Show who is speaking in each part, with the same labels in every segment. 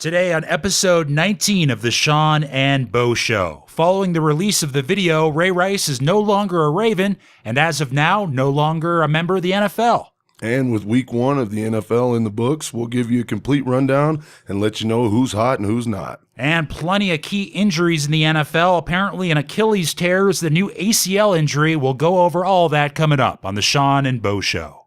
Speaker 1: Today on episode 19 of the Sean and Bo Show. Following the release of the video, Ray Rice is no longer a Raven, and as of now, no longer a member of the NFL.
Speaker 2: And with week 1 of the NFL in the books, we'll give you a complete rundown and let you know who's hot and who's not.
Speaker 1: And plenty of key injuries in the NFL. Apparently an Achilles tear is the new ACL injury. We'll go over all that coming up on the Sean and Bo Show.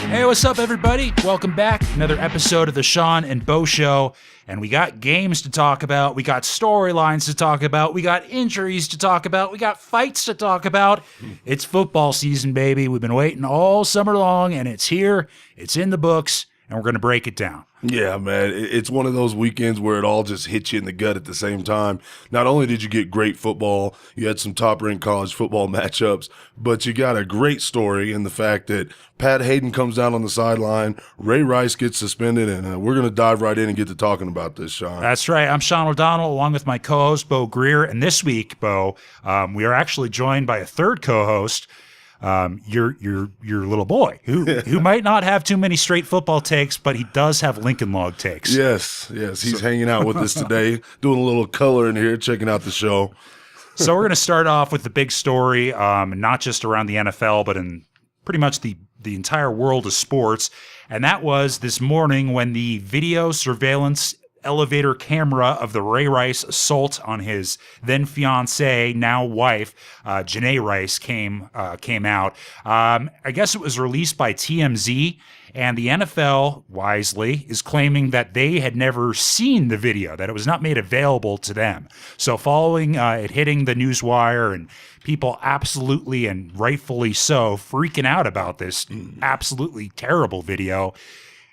Speaker 1: Hey, what's up, everybody? Welcome back. Another episode of the Sean and Bo Show. And we got games to talk about. We got storylines to talk about. We got injuries to talk about. We got fights to talk about. It's football season, baby. We've been waiting all summer long, and it's here. It's in the books, and we're going to break it down.
Speaker 2: Yeah, man. It's one of those weekends where it all just hits you in the gut at the same time. Not only did you get great football, you had some top-ranked college football matchups, but you got a great story in the fact that Pat Hayden comes down on the sideline, Ray Rice gets suspended, and we're going to dive right in and get to talking about this, Sean.
Speaker 1: That's right. I'm Sean O'Donnell, along with my co-host, Bo Greer. And this week, Bo, we are actually joined by a third co-host, your little boy, who might not have too many straight football takes, but he does have Lincoln Log takes.
Speaker 2: Yes. He's hanging out with us today, doing a little color in here, checking out the show.
Speaker 1: So we're going to start off with the big story, not just around the NFL, but in pretty much the entire world of sports. And that was this morning when the video surveillance elevator camera of the Ray Rice assault on his then fiancee, now wife, Janae Rice, came out. I guess it was released by TMZ, and the NFL, wisely, is claiming that they had never seen the video, that it was not made available to them. So following it hitting the newswire and people absolutely and rightfully so freaking out about this absolutely terrible video,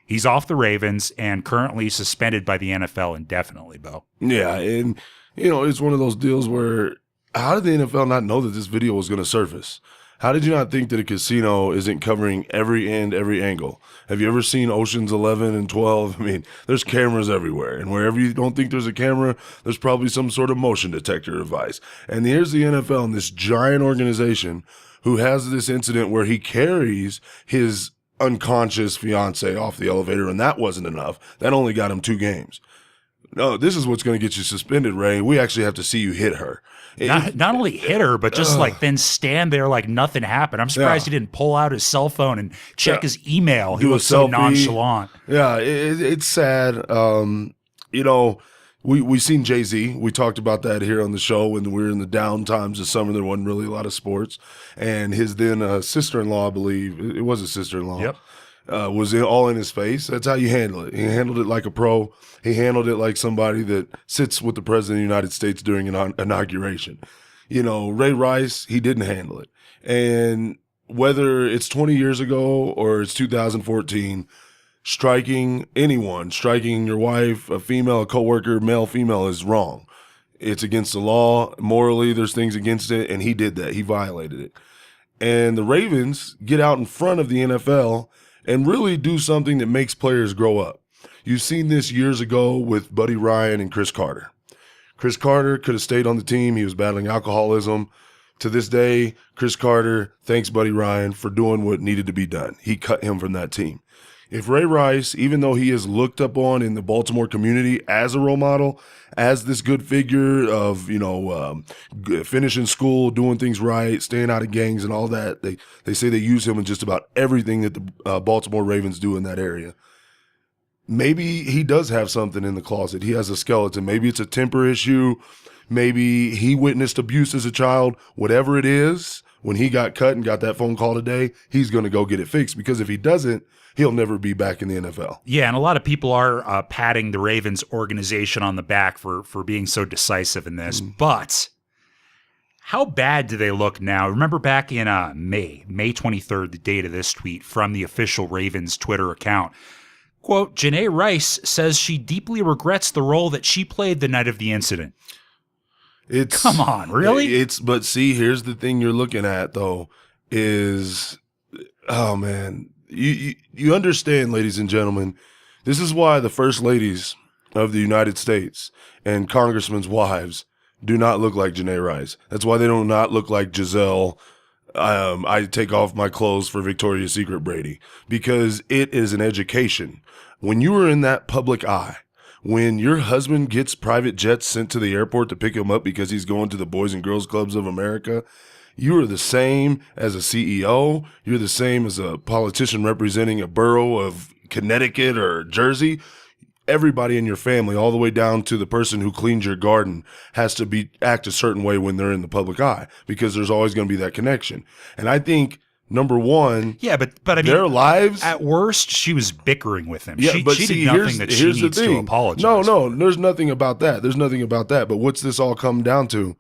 Speaker 1: he's off the Ravens and currently suspended by the NFL indefinitely, Bo.
Speaker 2: Yeah, and, it's one of those deals where how did the NFL not know that this video was going to surface? How did you not think that a casino isn't covering every end, every angle? Have you ever seen Oceans 11 and 12? I mean, there's cameras everywhere, and wherever you don't think there's a camera, there's probably some sort of motion detector device. And here's the NFL and this giant organization who has this incident where he carries his unconscious fiance off the elevator, and that wasn't enough. That only got him 2 games. No, this is what's going to get you suspended, Ray. We actually have to see you hit her.
Speaker 1: Not only hit her, but just then stand there like nothing happened. I'm surprised he didn't pull out his cell phone and check his email. He was so nonchalant.
Speaker 2: Yeah, it's sad. We seen Jay-Z. We talked about that here on the show when we were in the down times of summer. There wasn't really a lot of sports. And his then sister-in-law, I believe, it was a sister-in-law,
Speaker 1: yep.
Speaker 2: Was all in his face. That's how you handle it. He handled it like a pro. He handled it like somebody that sits with the President of the United States during an inauguration. Ray Rice, he didn't handle it. And whether it's 20 years ago or it's 2014, striking your wife, a female, a coworker, male, female is wrong. It's against the law. Morally, there's things against it, and he did that. He violated it. And the Ravens get out in front of the NFL and really do something that makes players grow up. You've seen this years ago with Buddy Ryan and Chris Carter. Chris Carter could have stayed on the team. He was battling alcoholism. To this day, Chris Carter thanks Buddy Ryan for doing what needed to be done. He cut him from that team. If Ray Rice, even though he is looked up on in the Baltimore community as a role model, as this good figure of, finishing school, doing things right, staying out of gangs and all that, they say they use him in just about everything that the Baltimore Ravens do in that area. Maybe he does have something in the closet. He has a skeleton. Maybe it's a temper issue. Maybe he witnessed abuse as a child. Whatever it is, when he got cut and got that phone call today, he's going to go get it fixed, because if he doesn't, he'll never be back in the NFL.
Speaker 1: Yeah, and a lot of people are patting the Ravens organization on the back for being so decisive in this. But how bad do they look now? Remember back in May 23rd, the date of this tweet from the official Ravens Twitter account. Quote, Janae Rice says she deeply regrets the role that she played the night of the incident. Come on, really?
Speaker 2: But see, here's the thing you're looking at, though, is, oh, man. You understand, ladies and gentlemen, this is why the first ladies of the United States and congressmen's wives do not look like Janae Rice. That's why they do not look like Giselle. I take off my clothes for Victoria's Secret Brady, because it is an education. When you are in that public eye, when your husband gets private jets sent to the airport to pick him up because he's going to the Boys and Girls Clubs of America, you are the same as a CEO. You're the same as a politician representing a borough of Connecticut or Jersey. Everybody in your family, all the way down to the person who cleans your garden, has to act a certain way when they're in the public eye, because there's always going to be that connection. And I think, number one,
Speaker 1: yeah, but I mean,
Speaker 2: their lives.
Speaker 1: At worst, she was bickering with him.
Speaker 2: Yeah,
Speaker 1: she did nothing that she needs to apologize.
Speaker 2: No, there's nothing about that. There's nothing about that. But what's this all come down to?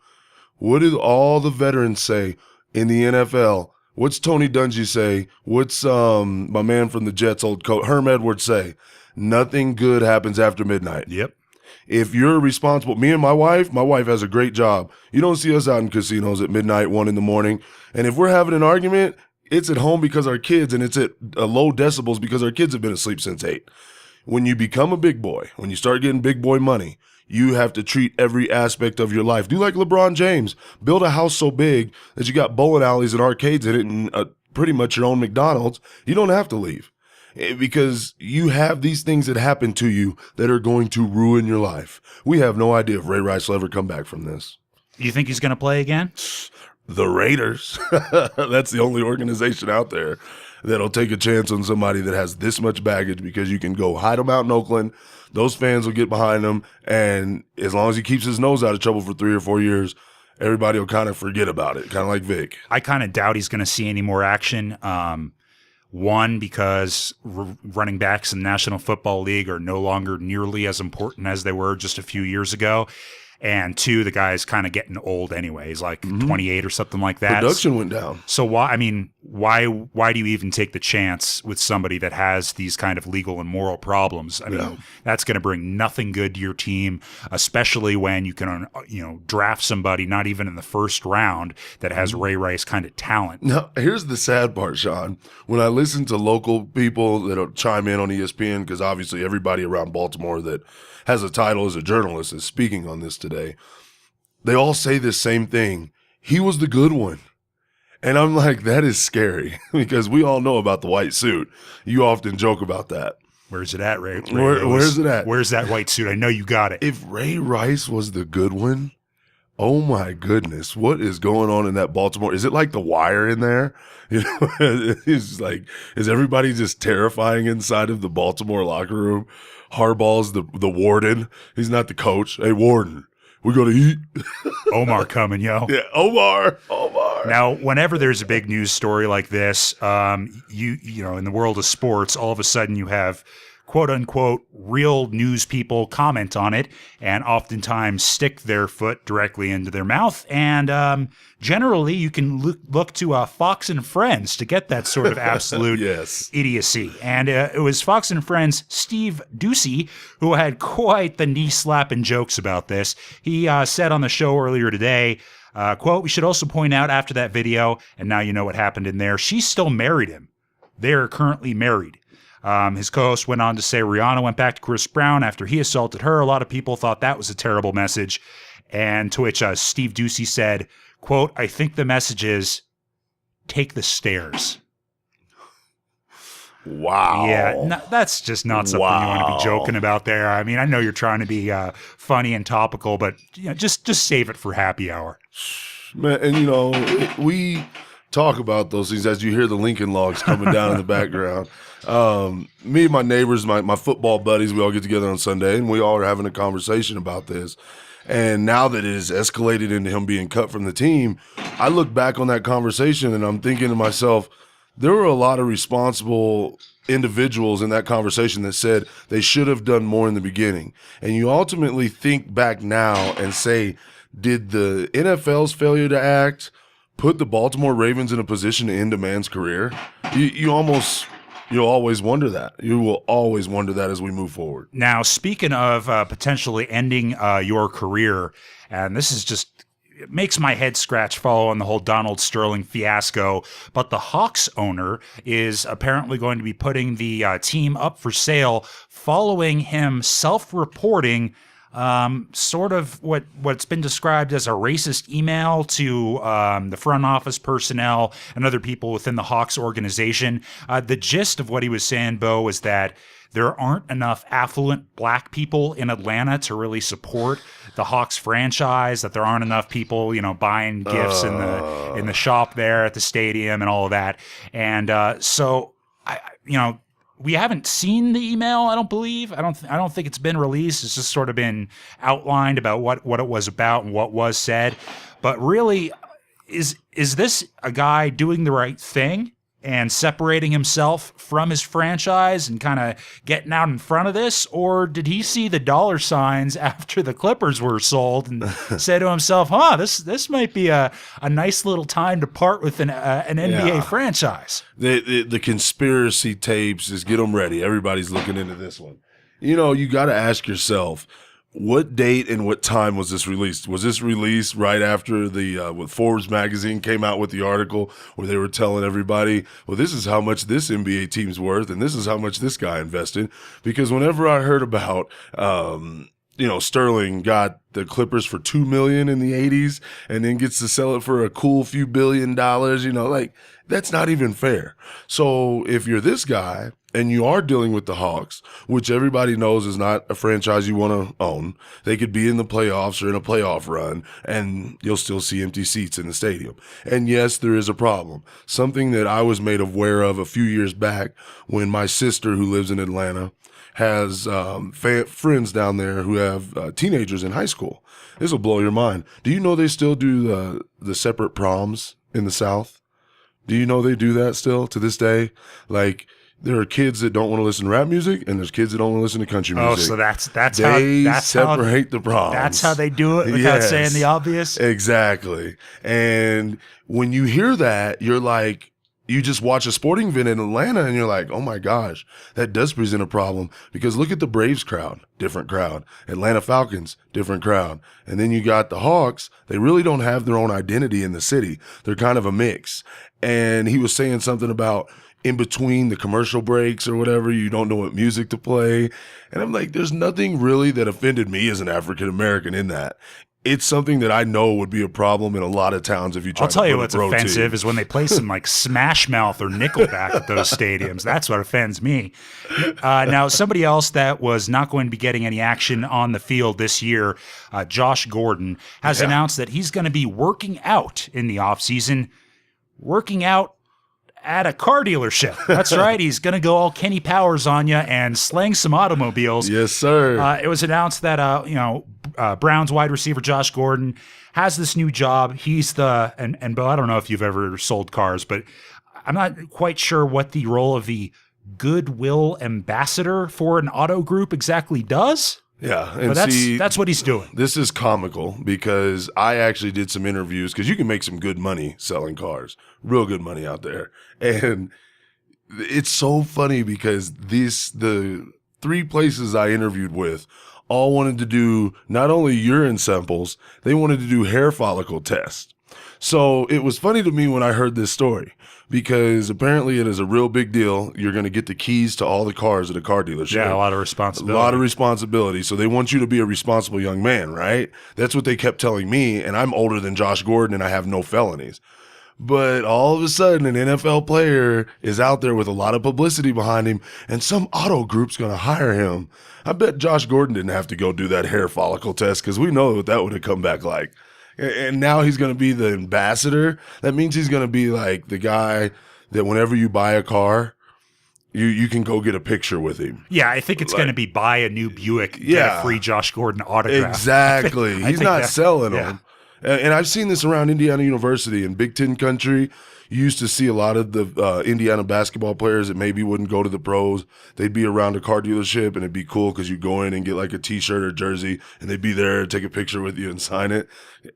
Speaker 2: What did all the veterans say in the NFL? What's Tony Dungy say? What's my man from the Jets, old coach, Herm Edwards, say? Nothing good happens after midnight.
Speaker 1: Yep.
Speaker 2: If you're responsible, me and my wife has a great job. You don't see us out in casinos at midnight, 1 a.m. And if we're having an argument, it's at home because our kids, and it's at low decibels because our kids have been asleep since 8. When you become a big boy, when you start getting big boy money, you have to treat every aspect of your life. Do like LeBron James. Build a house so big that you got bowling alleys and arcades in it and pretty much your own McDonald's. You don't have to leave, because you have these things that happen to you that are going to ruin your life. We have no idea if Ray Rice will ever come back from this.
Speaker 1: You think he's going to play again?
Speaker 2: The Raiders. That's the only organization out there that'll take a chance on somebody that has this much baggage, because you can go hide him out in Oakland. Those fans will get behind him, and as long as he keeps his nose out of trouble for 3 or 4 years, everybody will kind of forget about it, kind of like Vic.
Speaker 1: I kind of doubt he's going to see any more action. One, because running backs in the National Football League are no longer nearly as important as they were just a few years ago. And two, the guy's kind of getting old anyway. He's like 28 or something like that.
Speaker 2: Production went down.
Speaker 1: So why do you even take the chance with somebody that has these kind of legal and moral problems? I mean, that's going to bring nothing good to your team, especially when you can, draft somebody not even in the first round that has Ray Rice kind of talent.
Speaker 2: Now, here's the sad part, Sean. When I listen to local people that'll chime in on ESPN, because obviously everybody around Baltimore that has a title as a journalist is speaking on this today, they all say this same thing. He was the good one. And I'm like, that is scary, because we all know about the white suit. You often joke about that.
Speaker 1: Where's it at, Ray?
Speaker 2: Where's it at?
Speaker 1: Where's that white suit? I know you got it.
Speaker 2: If Ray Rice was the good one, oh my goodness, what is going on in that Baltimore? Is it like The Wire in there? It's like, is everybody just terrifying inside of the Baltimore locker room? Harbaugh's the warden. He's not the coach. Hey, warden, we going to eat?
Speaker 1: Omar coming, yo.
Speaker 2: Yeah, Omar.
Speaker 1: Now, whenever there's a big news story like this, you know, in the world of sports, all of a sudden you have quote unquote real news people comment on it and oftentimes stick their foot directly into their mouth. And generally you can look to Fox and Friends to get that sort of absolute idiocy. And it was Fox and Friends' Steve Doocy who had quite the knee-slapping jokes about this. He said on the show earlier today, quote, "We should also point out after that video, and now you know what happened in there, she still married him. They are currently married." His co-host went on to say Rihanna went back to Chris Brown after he assaulted her. A lot of people thought that was a terrible message. And to which Steve Doocy said, quote, "I think the message is take the stairs."
Speaker 2: Wow.
Speaker 1: Yeah, that's just not something you want to be joking about there. I mean, I know you're trying to be funny and topical, but just save it for happy hour.
Speaker 2: Man, and you know, we talk about those things as you hear the Lincoln Logs coming down in the background. Me and my neighbors, my football buddies, we all get together on Sunday, and we all are having a conversation about this. And now that it has escalated into him being cut from the team, I look back on that conversation and I'm thinking to myself, there were a lot of responsible individuals in that conversation that said they should have done more in the beginning. And you ultimately think back now and say, did the NFL's failure to act put the Baltimore Ravens in a position to end a man's career? You'll always wonder that. You will always wonder that as we move forward.
Speaker 1: Now, speaking of potentially ending your career, and this is just, it makes my head scratch following the whole Donald Sterling fiasco, but the Hawks owner is apparently going to be putting the team up for sale following him self-reporting sort of what's been described as a racist email to the front office personnel and other people within the Hawks organization. The gist of what he was saying, Bo, was that there aren't enough affluent black people in Atlanta to really support the Hawks franchise, that there aren't enough people, buying gifts in the shop there at the stadium and all of that. And so we haven't seen the email, I don't believe. I don't think it's been released. It's just sort of been outlined about what it was about and what was said. But really, is this a guy doing the right thing and separating himself from his franchise and kind of getting out in front of this? Or did he see the dollar signs after the Clippers were sold and say to himself, this might be a nice little time to part with an NBA franchise?
Speaker 2: The conspiracy tapes, just get them ready. Everybody's looking into this one. You got to ask yourself, what date and what time was this released? Was this released right after the Forbes magazine came out with the article where they were telling everybody, well, this is how much this NBA team's worth and this is how much this guy invested? Because whenever I heard about, Sterling got the Clippers for $2 million in the 80s and then gets to sell it for a cool few $1 billion, that's not even fair. So if you're this guy and you are dealing with the Hawks, which everybody knows is not a franchise you want to own, they could be in the playoffs or in a playoff run and you'll still see empty seats in the stadium. And yes, there is a problem. Something that I was made aware of a few years back when my sister, who lives in Atlanta, has friends down there who have teenagers in high school. This will blow your mind. Do you know they still do the separate proms in the South? Do you know they do that still to this day? There are kids that don't want to listen to rap music, and there's kids that don't want to listen to country music.
Speaker 1: Oh, so that's
Speaker 2: they
Speaker 1: how
Speaker 2: separate the proms.
Speaker 1: That's how they do it without saying the obvious.
Speaker 2: Exactly. And when you hear that, you're like, you just watch a sporting event in Atlanta, and you're like, oh my gosh, that does present a problem. Because look at the Braves crowd, different crowd. Atlanta Falcons, different crowd. And then you got the Hawks. They really don't have their own identity in the city. They're kind of a mix. And he was saying something about in between the commercial breaks or whatever, you don't know what music to play. And I'm like, there's nothing really that offended me as an African American in that. It's something that I know would be a problem in a lot of towns if you try to
Speaker 1: I'll tell you what's offensive is when they play some Smash Mouth or Nickelback at those stadiums. That's what offends me. Now, somebody else that was not going to be getting any action on the field this year, Josh Gordon, has announced that he's going to be working out in the offseason, working out at a car dealership. That's right. He's going to go all Kenny Powers on you and slang some automobiles.
Speaker 2: Yes, sir.
Speaker 1: It was announced that, Browns wide receiver Josh Gordon has this new job. He's and Bo, I don't know if you've ever sold cars, but I'm not quite sure what the role of the goodwill ambassador for an auto group exactly does.
Speaker 2: Yeah,
Speaker 1: and that's what he's doing.
Speaker 2: This is comical because I actually did some interviews because you can make some good money selling cars, real good money out there. And it's so funny because the 3 places I interviewed with all wanted to do not only urine samples, they wanted to do hair follicle tests. So it was funny to me when I heard this story because apparently it is a real big deal. You're going to get the keys to all the cars at a car dealership.
Speaker 1: Yeah, a lot of responsibility.
Speaker 2: A lot of responsibility. So they want you to be a responsible young man, right? That's what they kept telling me. And I'm older than Josh Gordon and I have no felonies. But all of a sudden, an NFL player is out there with a lot of publicity behind him, and some auto group's going to hire him. I bet Josh Gordon didn't have to go do that hair follicle test because we know what that would have come back like. And now he's going to be the ambassador. That means he's going to be like the guy that whenever you buy a car, you can go get a picture with him.
Speaker 1: Yeah, I think it's going to be buy a new Buick, get a free Josh Gordon autograph.
Speaker 2: Exactly. He's not selling them. And I've seen this around Indiana University in Big Ten country. You used to see a lot of the Indiana basketball players that maybe wouldn't go to the pros. They'd be around a car dealership, and it'd be cool because you go in and get like a T-shirt or jersey, and they'd be there and take a picture with you and sign it.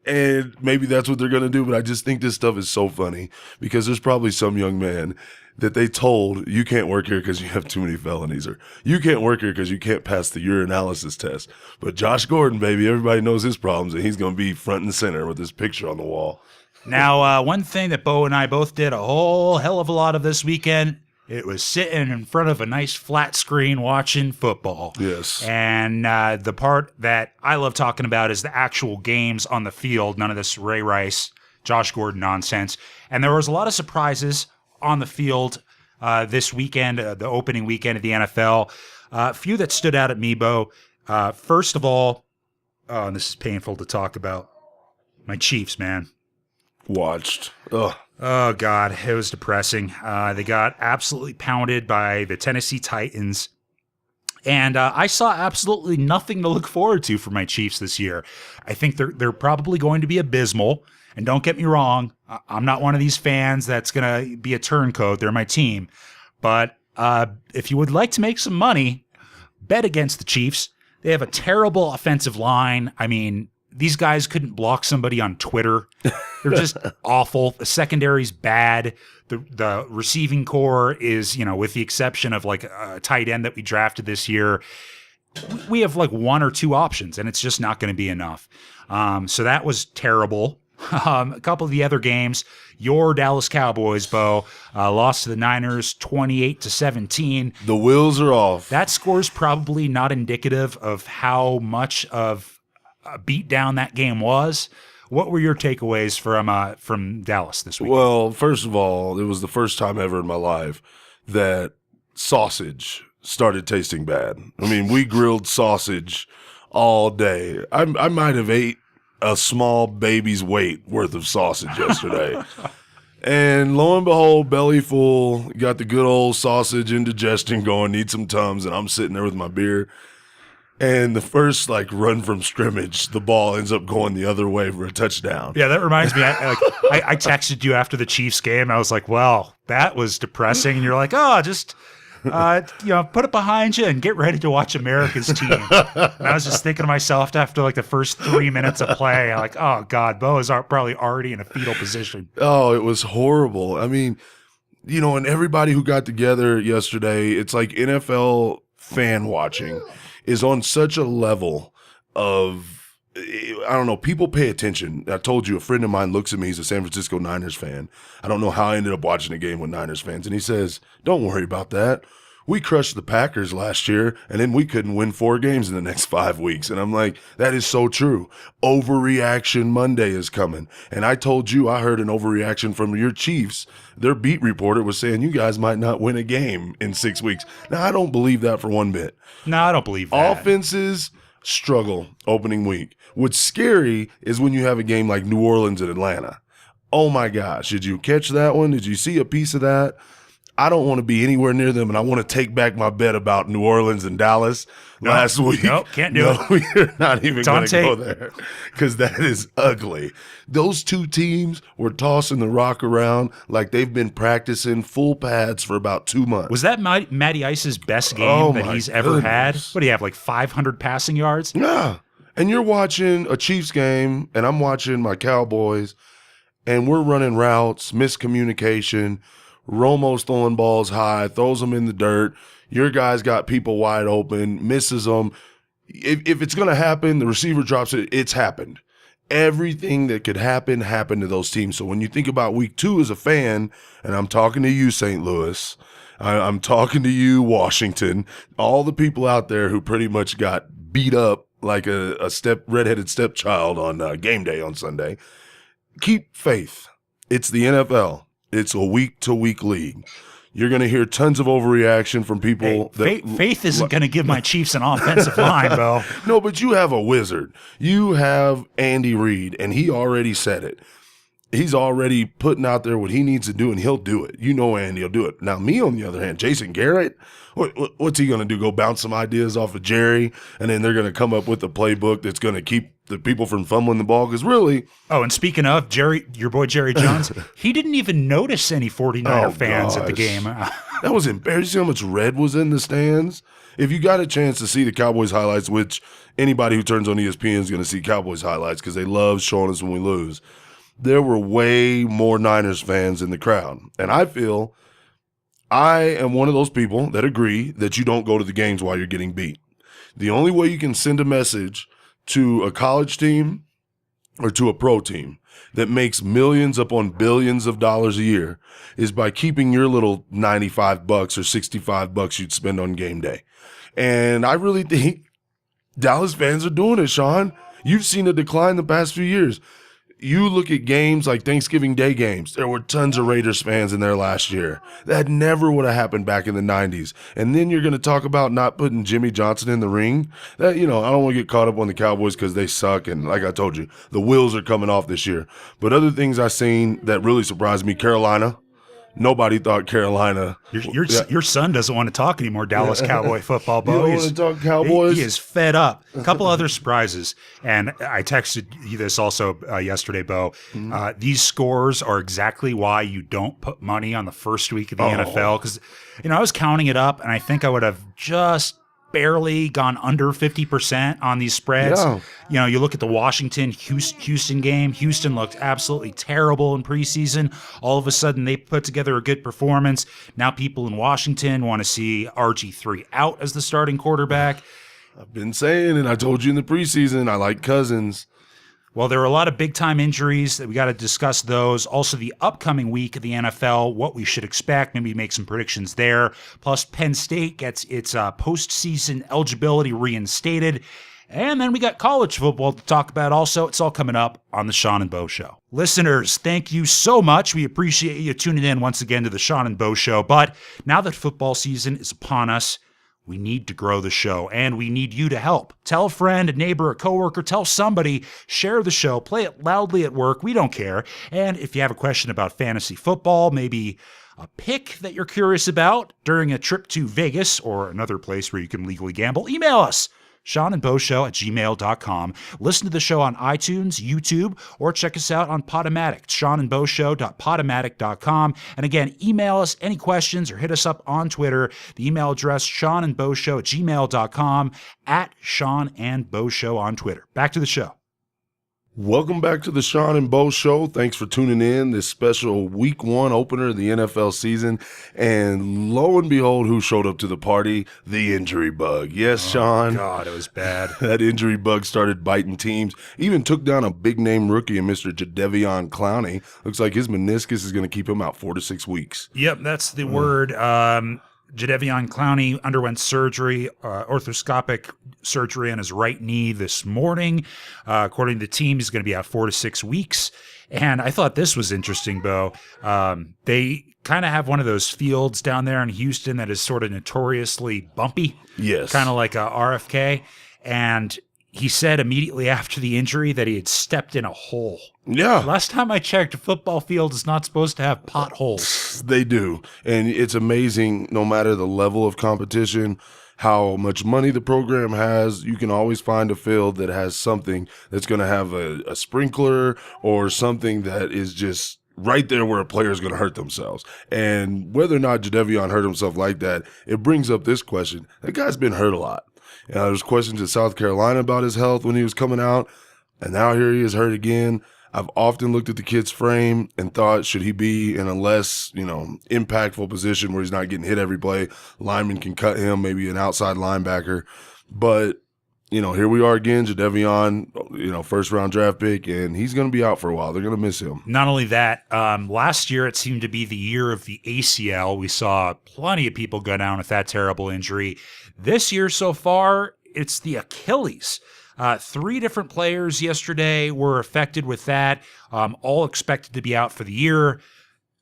Speaker 2: And maybe that's what they're going to do, but I just think this stuff is so funny because there's probably some young man that they told, you can't work here because you have too many felonies, or you can't work here because you can't pass the urinalysis test. But Josh Gordon, baby, everybody knows his problems, and he's going to be front and center with his picture on the wall.
Speaker 1: Now, one thing that Bo and I both did a whole hell of a lot of this weekend, It was sitting in front of a nice flat screen watching football.
Speaker 2: Yes.
Speaker 1: And the part that I love talking about is the actual games on the field. None of this Ray Rice, Josh Gordon nonsense. And there was a lot of surprises on the field this weekend, the opening weekend of the NFL. A few that stood out at me, Bo. First of all, and this is painful to talk about, my Chiefs, man.
Speaker 2: Watched. Ugh.
Speaker 1: Oh, God, it was depressing. They got absolutely pounded by the Tennessee Titans. And I saw absolutely nothing to look forward to for my Chiefs this year. I think they're probably going to be abysmal. And don't get me wrong, I'm not one of these fans that's going to be a turncoat. They're my team. But if you would like to make some money, bet against the Chiefs. They have a terrible offensive line. I mean, these guys couldn't block somebody on Twitter. They're just awful. The secondary's bad. The receiving core is, with the exception of like a tight end that we drafted this year, we have like one or two options, and it's just not going to be enough. So that was terrible. A couple of the other games, your Dallas Cowboys, Bo, lost to the Niners 28-17.
Speaker 2: The wheels are off.
Speaker 1: That score's probably not indicative of how much of a beatdown that game was. What were your takeaways from Dallas this week?
Speaker 2: Well, first of all, it was the first time ever in my life that sausage started tasting bad. I mean, we grilled sausage all day. I might have ate a small baby's weight worth of sausage yesterday. And lo and behold, belly full, got the good old sausage indigestion going, need some Tums, and I'm sitting there with my beer. And the first run from scrimmage, the ball ends up going the other way for a touchdown.
Speaker 1: Yeah, that reminds me. I texted you after the Chiefs game. I was like, "Well, that was depressing." And you're like, "Oh, just put it behind you and get ready to watch America's team." And I was just thinking to myself after the first 3 minutes of play, I'm like, "Oh God, Bo is probably already in a fetal position."
Speaker 2: Oh, it was horrible. I mean, and everybody who got together yesterday, it's like NFL fan watching is on such a level of, I don't know, people pay attention. I told you, a friend of mine looks at me, he's a San Francisco Niners fan. I don't know how I ended up watching a game with Niners fans. And he says, "Don't worry about that. We crushed the Packers last year, and then we couldn't win 4 games in the next 5 weeks." And I'm like, that is so true. Overreaction Monday is coming. And I told you, I heard an overreaction from your Chiefs. Their beat reporter was saying you guys might not win a game in 6 weeks. Now, I don't believe that for one bit.
Speaker 1: No, I don't believe that.
Speaker 2: Offenses struggle opening week. What's scary is when you have a game like New Orleans and Atlanta. Oh my gosh, did you catch that one? Did you see a piece of that? I don't want to be anywhere near them, and I want to take back my bet about New Orleans and Dallas last week.
Speaker 1: Nope, can't do it.
Speaker 2: We're not even going to
Speaker 1: tape.
Speaker 2: go there because that is ugly. Those two teams were tossing the rock around like they've been practicing full pads for about 2 months.
Speaker 1: Was that Matty Ice's best game that he's ever had? What do you have, 500 passing yards?
Speaker 2: Yeah. And you're watching a Chiefs game, and I'm watching my Cowboys, and we're running routes, miscommunication. Romo's throwing balls high, throws them in the dirt. Your guy's got people wide open, misses them. If it's going to happen, the receiver drops it, it's happened. Everything that could happen happened to those teams. So when you think about week 2 as a fan, and I'm talking to you, St. Louis, I'm talking to you, Washington, all the people out there who pretty much got beat up like a redheaded stepchild on game day on Sunday, keep faith. It's the NFL. It's a week-to-week league. You're going to hear tons of overreaction from people.
Speaker 1: Faith isn't going to give my Chiefs an offensive line, Bo.
Speaker 2: No, but you have a wizard. You have Andy Reid, and he already said it. He's already putting out there what he needs to do, and he'll do it. Andy will do it. Now, me, on the other hand, Jason Garrett, what's he going to do? Go bounce some ideas off of Jerry, and then they're going to come up with a playbook that's going to keep the people from fumbling the ball? Because really...
Speaker 1: Oh, and speaking of Jerry, your boy Jerry Jones, he didn't even notice any 49er fans at the game.
Speaker 2: That was embarrassing. You see how much red was in the stands? If you got a chance to see the Cowboys highlights, which anybody who turns on ESPN is going to see Cowboys highlights because they love showing us when we lose, there were way more Niners fans in the crowd. And I feel I am one of those people that agree that you don't go to the games while you're getting beat. The only way you can send a message to a college team or to a pro team that makes millions upon billions of dollars a year is by keeping your little $95 or $65 you'd spend on game day. And I really think Dallas fans are doing it, Sean. You've seen a decline the past few years. You look at games like Thanksgiving Day games. There were tons of Raiders fans in there last year. That never would have happened back in the 90s. And then you're going to talk about not putting Jimmy Johnson in the ring. That, I don't want to get caught up on the Cowboys because they suck. And like I told you, the wheels are coming off this year. But other things I've seen that really surprised me, Carolina. Nobody thought Carolina.
Speaker 1: Your son doesn't want to talk anymore Dallas Cowboy football, Bo.
Speaker 2: You don't want to talk Cowboys?
Speaker 1: He is fed up. A couple other surprises, and I texted you this also yesterday, Bo. These scores are exactly why you don't put money on the first week of the NFL, because I was counting it up, and I think I would have just barely gone under 50% on these spreads.
Speaker 2: Yeah.
Speaker 1: You look at the Washington-Houston game. Houston looked absolutely terrible in preseason. All of a sudden, they put together a good performance. Now people in Washington want to see RG3 out as the starting quarterback.
Speaker 2: I've been saying, and I told you in the preseason, I like Cousins.
Speaker 1: Well, there are a lot of big-time injuries that we got to discuss those. Also, the upcoming week of the NFL, what we should expect, maybe make some predictions there. Plus, Penn State gets its postseason eligibility reinstated. And then we got college football to talk about also. It's all coming up on the Sean and Bo Show. Listeners, thank you so much. We appreciate you tuning in once again to the Sean and Bo Show. But now that football season is upon us, we need to grow the show, and we need you to help. Tell a friend, a neighbor, a coworker, tell somebody, share the show, play it loudly at work. We don't care. And if you have a question about fantasy football, maybe a pick that you're curious about during a trip to Vegas or another place where you can legally gamble, email us. SeanandBoShow@gmail.com. Listen to the show on iTunes, YouTube, or check us out on Podomatic, SeanandBoShow.podomatic.com. And again, email us any questions or hit us up on Twitter. The email address, SeanandBoShow@gmail.com, @SeanandBoShow on Twitter. Back to the show.
Speaker 2: Welcome back to the Sean and Bo Show. Thanks for tuning in. This special week 1 opener of the NFL season. And lo and behold, who showed up to the party? The injury bug. Yes, Sean.
Speaker 1: God, it was bad.
Speaker 2: That injury bug started biting teams. Even took down a big-name rookie in Mr. Jadeveon Clowney. Looks like his meniscus is going to keep him out 4 to 6 weeks.
Speaker 1: Yep, that's the word. Jadeveon Clowney underwent surgery, arthroscopic surgery on his right knee this morning. According to the team, he's going to be out 4 to 6 weeks. And I thought this was interesting, Bo. They kind of have one of those fields down there in Houston that is sort of notoriously bumpy.
Speaker 2: Yes.
Speaker 1: Kind of like a RFK. And he said immediately after the injury that he had stepped in a hole.
Speaker 2: Yeah.
Speaker 1: Last time I checked, a football field is not supposed to have potholes.
Speaker 2: They do. And it's amazing, no matter the level of competition, how much money the program has, you can always find a field that has something that's going to have a sprinkler or something that is just right there where a player is going to hurt themselves. And whether or not Jadeveon hurt himself like that, it brings up this question. That guy's been hurt a lot. There's questions in South Carolina about his health when he was coming out, and now here he is hurt again. I've often looked at the kid's frame and thought, should he be in a less, impactful position where he's not getting hit every play? Lineman can cut him, maybe an outside linebacker. But, here we are again, Jadeveon, first-round draft pick, and he's going to be out for a while. They're going to miss him.
Speaker 1: Not only that, last year it seemed to be the year of the ACL. We saw plenty of people go down with that terrible injury. This year so far, it's the Achilles. 3 different players yesterday were affected with that, all expected to be out for the year,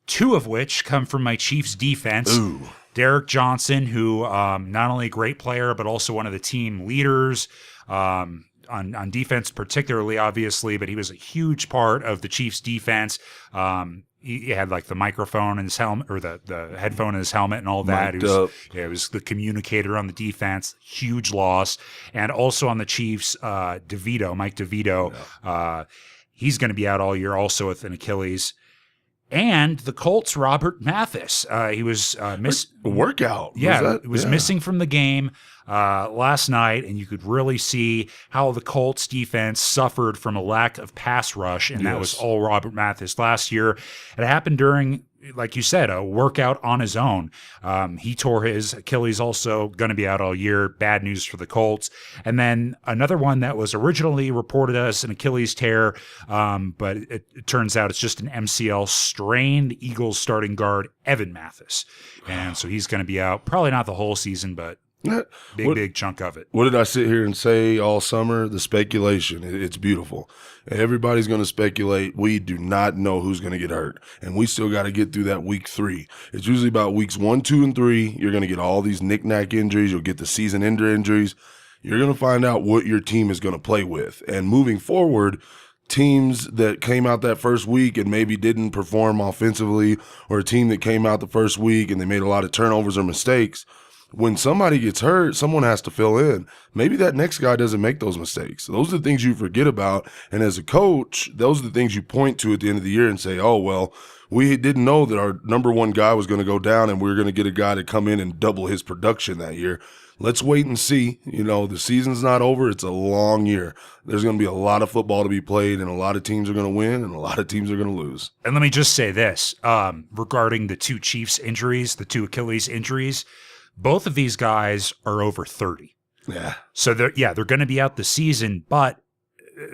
Speaker 1: 2 of which come from my Chiefs defense.
Speaker 2: Ooh.
Speaker 1: Derek Johnson, who not only a great player, but also one of the team leaders on defense particularly, obviously, but he was a huge part of the Chiefs defense. He had like the microphone in his helmet or the headphone in his helmet and all that. It was the communicator on the defense. Huge loss. And also on the Chiefs, Mike DeVito, he's going to be out all year also with an Achilles. And the Colts, Robert Mathis. He was
Speaker 2: workout.
Speaker 1: It was missing from the game last night, and you could really see how the Colts defense suffered from a lack of pass rush, and that was all Robert Mathis last year. It happened during, like you said, a workout on his own. He tore his Achilles, also going to be out all year. Bad news for the Colts. And then another one that was originally reported as an Achilles tear, but it turns out it's just an MCL strain. The Eagles starting guard, Evan Mathis. And so he's going to be out, probably not the whole season, but big chunk of it.
Speaker 2: What did I sit here and say all summer? The speculation. It's beautiful. Everybody's going to speculate. We do not know who's going to get hurt. And we still got to get through that week 3. It's usually about weeks 1, 2, and 3. You're going to get all these knick-knack injuries. You'll get the season-ender injuries. You're going to find out what your team is going to play with. And moving forward, teams that came out that first week and maybe didn't perform offensively, or a team that came out the first week and they made a lot of turnovers or mistakes, when somebody gets hurt, someone has to fill in. Maybe that next guy doesn't make those mistakes. Those are the things you forget about. And as a coach, those are the things you point to at the end of the year and say, oh, well, we didn't know that our number one guy was going to go down and we were going to get a guy to come in and double his production that year. Let's wait and see. The season's not over. It's a long year. There's going to be a lot of football to be played, and a lot of teams are going to win, and a lot of teams are going to lose.
Speaker 1: And let me just say this, regarding the 2 Chiefs injuries, the 2 Achilles injuries, both of these guys are over 30.
Speaker 2: Yeah.
Speaker 1: So they're going to be out the season, but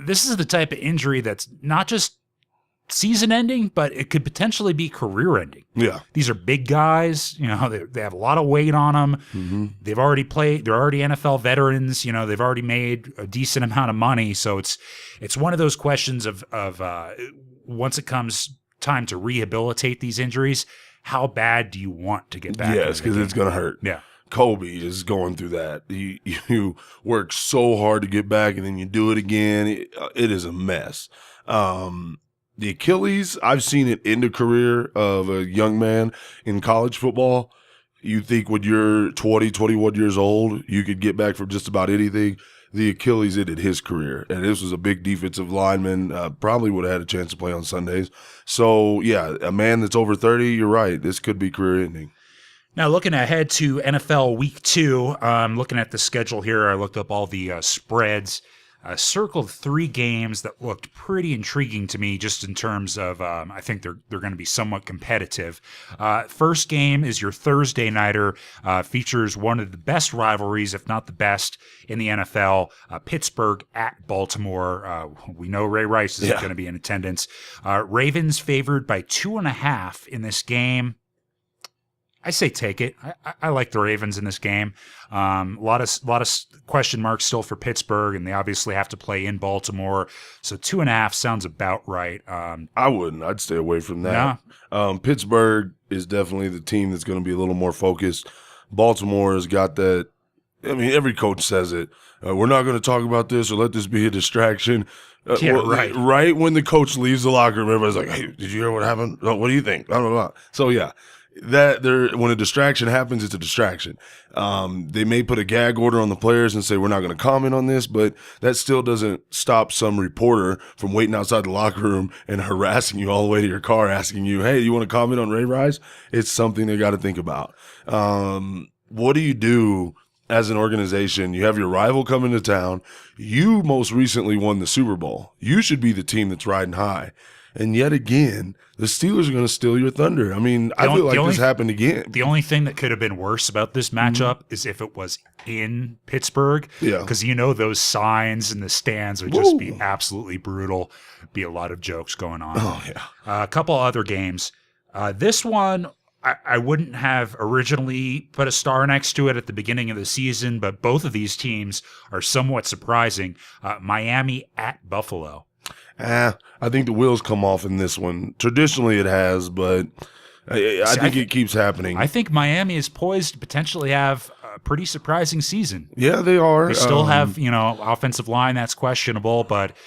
Speaker 1: this is the type of injury that's not just season ending, but it could potentially be career ending.
Speaker 2: Yeah.
Speaker 1: These are big guys, they have a lot of weight on them.
Speaker 2: Mm-hmm.
Speaker 1: They've already played, they're already NFL veterans, they've already made a decent amount of money. So it's one of those questions of once it comes time to rehabilitate these injuries, how bad do you want to get back?
Speaker 2: Yes, because it's going to hurt.
Speaker 1: Yeah.
Speaker 2: Kobe is going through that. You work so hard to get back, and then you do it again. It is a mess. The Achilles, I've seen it end a career of a young man in college football. You think when you're 20, 21 years old, you could get back from just about anything. The Achilles ended his career, and this was a big defensive lineman, probably would have had a chance to play on Sundays. So, yeah, a man that's over 30, you're right, this could be career ending.
Speaker 1: Now, looking ahead to NFL Week 2, looking at the schedule here, I looked up all the spreads. Circled 3 games that looked pretty intriguing to me just in terms of I think they're going to be somewhat competitive. First game is your Thursday nighter, features one of the best rivalries, if not the best, in the NFL, Pittsburgh at Baltimore. We know Ray Rice is going to be in attendance. Ravens favored by 2.5 in this game. I say take it. I like the Ravens in this game. A lot of question marks still for Pittsburgh, and they obviously have to play in Baltimore. So 2.5 sounds about right.
Speaker 2: I wouldn't. I'd stay away from that. Pittsburgh is definitely the team that's going to be a little more focused. Baltimore has got that. I mean, every coach says it. We're not going to talk about this or let this be a distraction.
Speaker 1: Right.
Speaker 2: Right when the coach leaves the locker room, everybody's like, "Hey, did you hear what happened? Oh, what do you think?" Blah, blah, blah. So yeah. When a distraction happens, it's a distraction. They may put a gag order on the players and say, we're not going to comment on this, but that still doesn't stop some reporter from waiting outside the locker room and harassing you all the way to your car, asking you, hey, you want to comment on Ray Rice? It's something they got to think about. What do you do as an organization? You have your rival coming to town. You most recently won the Super Bowl. You should be the team that's riding high. And yet again, the Steelers are going to steal your thunder. I mean, I feel like this happened again.
Speaker 1: The only thing that could have been worse about this matchup is if it was in Pittsburgh.
Speaker 2: Yeah.
Speaker 1: Because those signs in the stands would just be absolutely brutal. Be a lot of jokes going on.
Speaker 2: Oh, yeah.
Speaker 1: A couple other games. This one, I wouldn't have originally put a star next to it at the beginning of the season, but both of these teams are somewhat surprising. Miami at Buffalo.
Speaker 2: I think the wheels come off in this one. Traditionally it has, but I think it keeps happening.
Speaker 1: I think Miami is poised to potentially have a pretty surprising season.
Speaker 2: Yeah, they are.
Speaker 1: They still have, offensive line that's questionable, but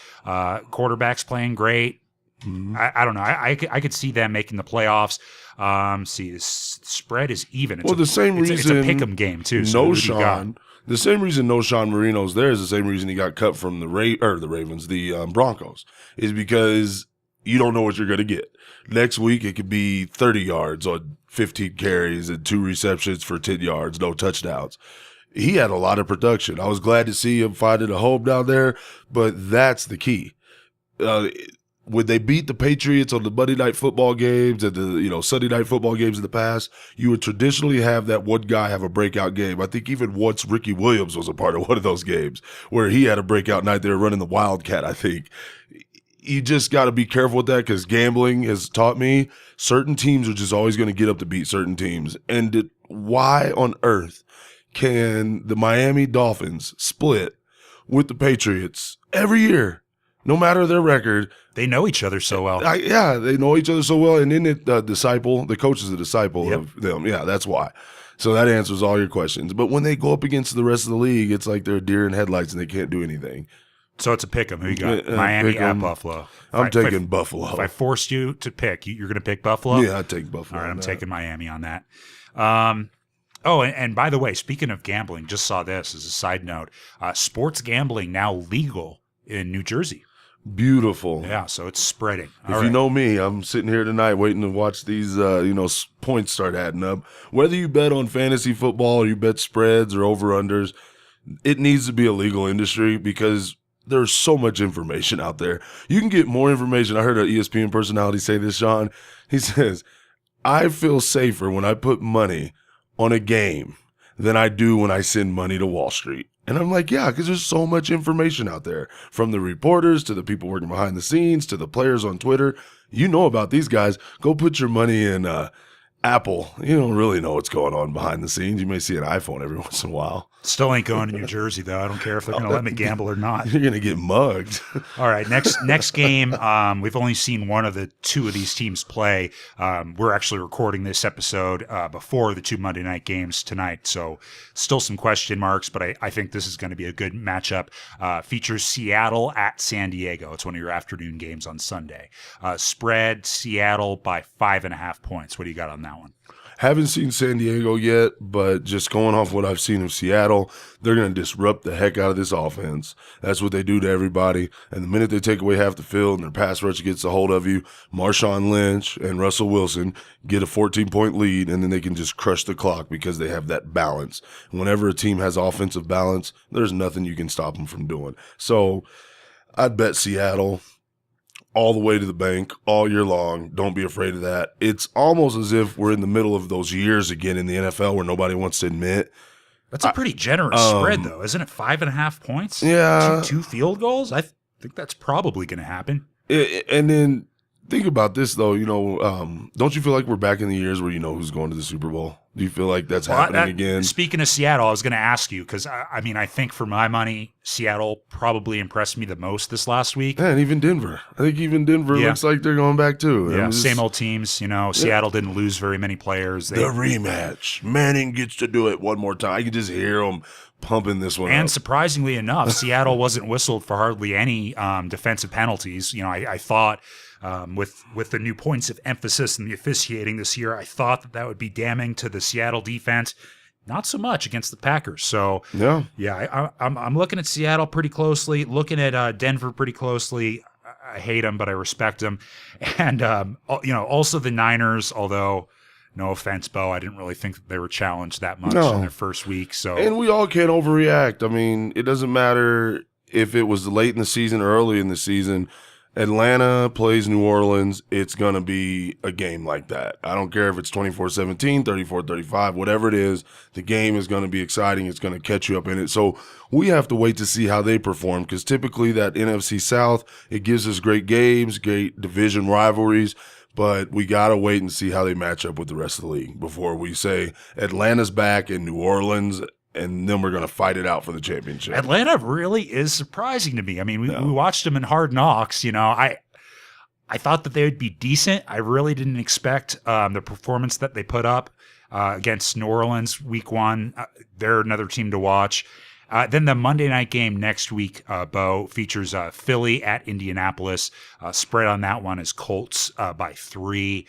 Speaker 1: quarterback's playing great. Mm-hmm. I don't know. I could see them making the playoffs. The spread is even. It's
Speaker 2: the same reason
Speaker 1: it's a pick'em game too. So
Speaker 2: the same reason Sean Marino's there is the same reason he got cut from the Ravens, the Broncos, is because you don't know what you're going to get. Next week, it could be 30 yards on 15 carries and 2 receptions for 10 yards, no touchdowns. He had a lot of production. I was glad to see him finding a home down there, but that's the key. When they beat the Patriots on the Monday night football games and the Sunday night football games in the past, you would traditionally have that one guy have a breakout game. I think even once Ricky Williams was a part of one of those games where he had a breakout night. They were running the Wildcat, I think. You just got to be careful with that because gambling has taught me certain teams are just always going to get up to beat certain teams. And why on earth can the Miami Dolphins split with the Patriots every year, no matter their record?
Speaker 1: They know each other so well.
Speaker 2: They know each other so well. And then the coach is a disciple of them. Yeah, that's why. So that answers all your questions. But when they go up against the rest of the league, it's like they're deer in headlights and they can't do anything.
Speaker 1: So it's a pick 'em. Who you got? Miami at Buffalo.
Speaker 2: I'm taking Buffalo.
Speaker 1: If I forced you to pick, you're going to pick Buffalo?
Speaker 2: Yeah, I'd take Buffalo.
Speaker 1: All right, I'm taking Miami on that. And by the way, speaking of gambling, just saw this as a side note. Sports gambling now legal in New Jersey.
Speaker 2: Beautiful.
Speaker 1: Yeah, so it's spreading.
Speaker 2: If you know me, I'm sitting here tonight waiting to watch these, points start adding up. Whether you bet on fantasy football or you bet spreads or over-unders, it needs to be a legal industry because there's so much information out there. You can get more information. I heard an ESPN personality say this, Sean. He says, I feel safer when I put money on a game than I do when I send money to Wall Street. And I'm like, yeah, because there's so much information out there, from the reporters to the people working behind the scenes to the players on Twitter. You know about these guys. Go put your money in Apple. You don't really know what's going on behind the scenes. You may see an iPhone every once in a while.
Speaker 1: Still ain't going to New Jersey, though. I don't care if they're going to let me gamble or not.
Speaker 2: You're going to get mugged.
Speaker 1: All right, next game. We've only seen one of the two of these teams play. We're actually recording this episode before the 2 Monday night games tonight, so still some question marks, but I think this is going to be a good matchup. Features Seattle at San Diego. It's one of your afternoon games on Sunday. Spread Seattle by 5.5 points. What do you got on that one?
Speaker 2: Haven't seen San Diego yet, but just going off what I've seen of Seattle, they're going to disrupt the heck out of this offense. That's what they do to everybody. And the minute they take away half the field and their pass rush gets a hold of you, Marshawn Lynch and Russell Wilson get a 14-point lead, and then they can just crush the clock because they have that balance. And whenever a team has offensive balance, there's nothing you can stop them from doing. So I'd bet Seattle all the way to the bank all year long. Don't be afraid of that. It's almost as if we're in the middle of those years again in the NFL where nobody wants to admit.
Speaker 1: That's a pretty generous spread, though, isn't it? 5.5 points?
Speaker 2: Yeah.
Speaker 1: Two field goals? I think that's probably going to happen.
Speaker 2: And then think about this, though. Don't you feel like we're back in the years where you know who's going to the Super Bowl? Do you feel like that's happening again?
Speaker 1: Speaking of Seattle, I was going to ask you because, I think for my money, Seattle probably impressed me the most this last week.
Speaker 2: Yeah, and even Denver. I think even Denver looks like they're going back too.
Speaker 1: Yeah, same old teams. Seattle didn't lose very many players.
Speaker 2: The rematch. Manning gets to do it one more time. I can just hear them pumping this one
Speaker 1: And
Speaker 2: up.
Speaker 1: surprisingly enough, Seattle wasn't whistled for hardly any defensive penalties. I thought with the new points of emphasis in the officiating this year, I thought that would be damning to the Seattle defense. Not so much against the Packers. So, I'm looking at Seattle pretty closely, looking at Denver pretty closely. I hate them, but I respect them. And, also the Niners, although no offense, Bo, I didn't really think that they were challenged that much in their first week. So,
Speaker 2: and we all can't overreact. I mean, it doesn't matter if it was late in the season or early in the season. Atlanta plays New Orleans, it's going to be a game like that. I don't care if it's 24-17, 34-35, whatever it is, the game is going to be exciting. It's going to catch you up in it. So we have to wait to see how they perform because typically that NFC South, it gives us great games, great division rivalries, but we got to wait and see how they match up with the rest of the league before we say Atlanta's back in New Orleans and then we're going to fight it out for the championship.
Speaker 1: Atlanta really is surprising to me. I mean, we watched them in Hard Knocks. I thought that they would be decent. I really didn't expect the performance that they put up against New Orleans week 1. They're another team to watch. Then the Monday night game next week, Bo, features Philly at Indianapolis. Spread on that one is Colts by 3.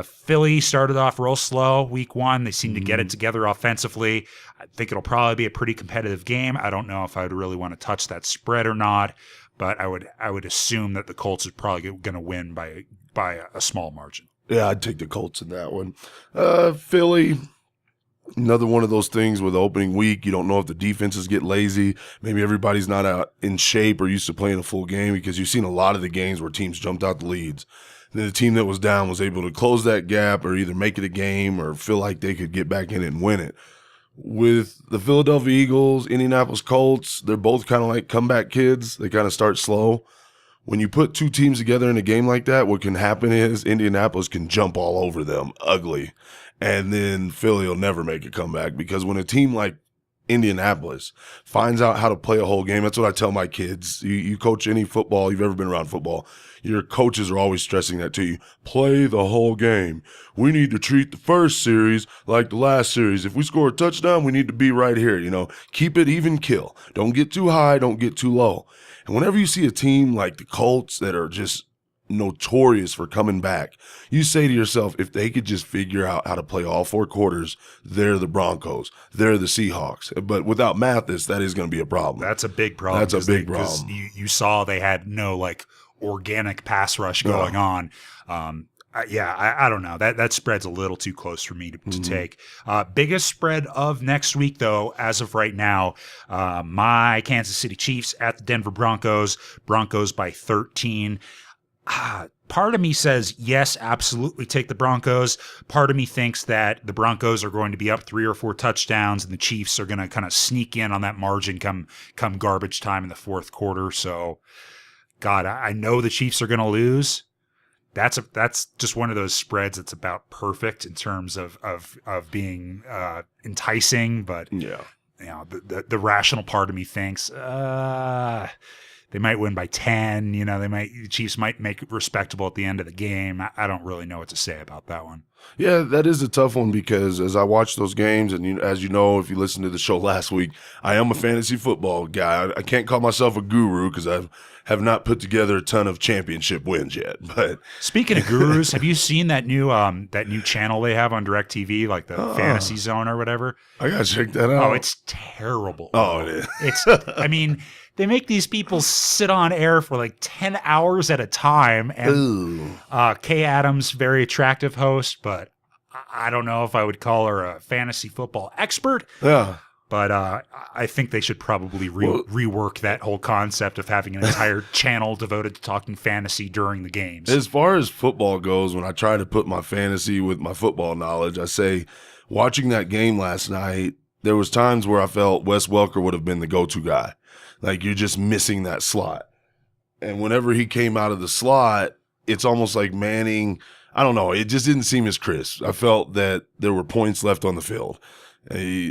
Speaker 1: Philly started off real slow week 1. They seem to get it together offensively. I think it'll probably be a pretty competitive game. I don't know if I would really want to touch that spread or not, but I would assume that the Colts are probably going to win by a small margin.
Speaker 2: Yeah, I'd take the Colts in that one. Philly, another one of those things with the opening week. You don't know if the defenses get lazy. Maybe everybody's not out in shape or used to playing a full game, because you've seen a lot of the games where teams jumped out the leads. Then the team that was down was able to close that gap or either make it a game or feel like they could get back in it and win it. With the Philadelphia Eagles, Indianapolis Colts, they're both kind of like comeback kids. They kind of start slow. When you put two teams together in a game like that, what can happen is Indianapolis can jump all over them ugly. And then Philly will never make a comeback, because when a team like Indianapolis finds out how to play a whole game, that's what I tell my kids. You coach any football, you've ever been around football, your coaches are always stressing that to you. Play the whole game. We need to treat the first series like the last series. If we score a touchdown, we need to be right here. Keep it even kill. Don't get too high, don't get too low. And whenever you see a team like the Colts that are just notorious for coming back, you say to yourself, if they could just figure out how to play all 4 quarters, they're the Broncos, they're the Seahawks. But without Mathis, that is going to be a problem.
Speaker 1: That's a big problem.
Speaker 2: That's a big problem.
Speaker 1: Because you saw they had no organic pass rush going on. I don't know. That spread's a little too close for me to take. Biggest spread of next week, though, as of right now, my Kansas City Chiefs at the Denver Broncos. Broncos by 13. Part of me says, yes, absolutely take the Broncos. Part of me thinks that the Broncos are going to be up 3 or 4 touchdowns, and the Chiefs are going to kind of sneak in on that margin come garbage time in the fourth quarter. So, God, I know the Chiefs are going to lose. That's just one of those spreads that's about perfect in terms of being enticing, but
Speaker 2: yeah,
Speaker 1: the rational part of me thinks they might win by 10. The Chiefs might make it respectable at the end of the game. I don't really know what to say about that one.
Speaker 2: Yeah, that is a tough one, because as I watch those games, and as you know, if you listened to the show last week, I am a fantasy football guy. I can't call myself a guru because I have not put together a ton of championship wins yet. But
Speaker 1: speaking of gurus, have you seen that new channel they have on DirecTV, like the Fantasy Zone or whatever?
Speaker 2: I gotta check that out.
Speaker 1: Oh, it's terrible.
Speaker 2: Oh, it is.
Speaker 1: I mean, they make these people sit on air for 10 hours at a time. And Kay Adams, very attractive host, but I don't know if I would call her a fantasy football expert.
Speaker 2: Yeah.
Speaker 1: But I think they should probably rework that whole concept of having an entire channel devoted to talking fantasy during the games.
Speaker 2: As far as football goes, when I try to put my fantasy with my football knowledge, I say watching that game last night, there was times where I felt Wes Welker would have been the go-to guy. You're just missing that slot. And whenever he came out of the slot, it's almost like Manning, I don't know, it just didn't seem as crisp. I felt that there were points left on the field.